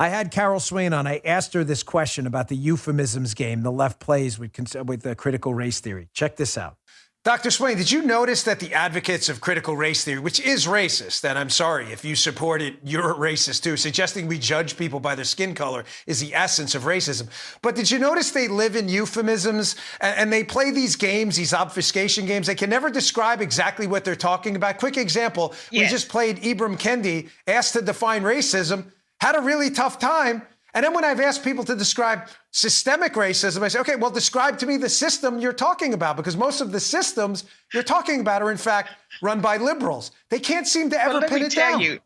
I had Carol Swain on. I asked her this question about the euphemisms game the left plays with the critical race theory. Check this out. Dr. Swain, did you notice that the advocates of critical race theory, which is racist, and I'm sorry, if you support it, you're a racist too, suggesting we judge people by their skin color is the essence of racism. But did you notice they live in euphemisms and they play these games, these obfuscation games? They can never describe exactly what they're talking about. Quick example, we just played Ibram Kendi, asked to define racism, had a really tough time. And then when I've asked people to describe systemic racism, I say, okay, well, describe to me the system you're talking about, because most of the systems you're talking about are, in fact, run by liberals. They can't seem to ever pin it down. Let me tell you,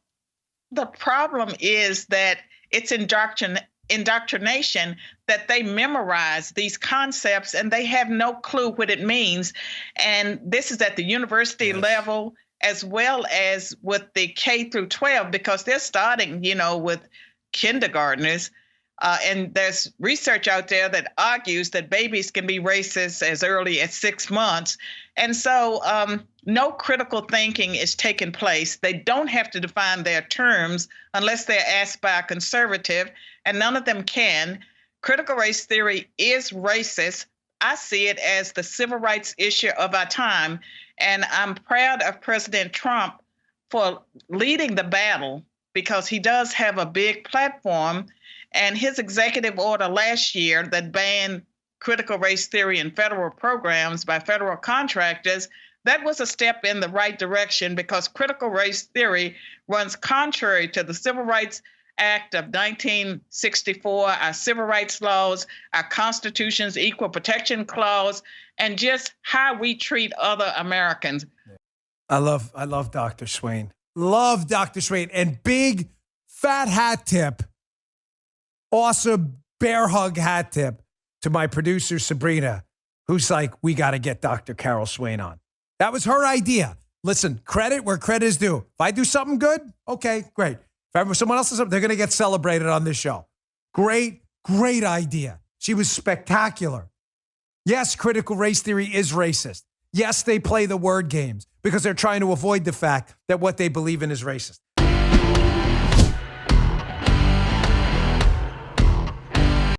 the problem is that it's indoctrination, that they memorize these concepts and they have no clue what it means. And this is at the university level as well as with the K through 12, because they're starting, with kindergartners. And there's research out there that argues that babies can be racist as early as 6 months. And so no critical thinking is taking place. They don't have to define their terms unless they're asked by a conservative, and none of them can. Critical race theory is racist. I see it as the civil rights issue of our time. And I'm proud of President Trump for leading the battle, because he does have a big platform, and his executive order last year that banned critical race theory in federal programs by federal contractors, that was a step in the right direction, because critical race theory runs contrary to the Civil Rights Act of 1964, our civil rights laws, our Constitution's Equal Protection Clause, and just how we treat other Americans. I love Dr. Swain. Love Dr. Swain. And big fat hat tip, awesome bear hug hat tip to my producer, Sabrina, who's like, we got to get Dr. Carol Swain on. That was her idea. Listen, credit where credit is due. If I do something good, okay, great. If someone else does something, they're going to get celebrated on this show. Great idea. She was spectacular. Yes, critical race theory is racist. Yes, they play the word games because they're trying to avoid the fact that what they believe in is racist.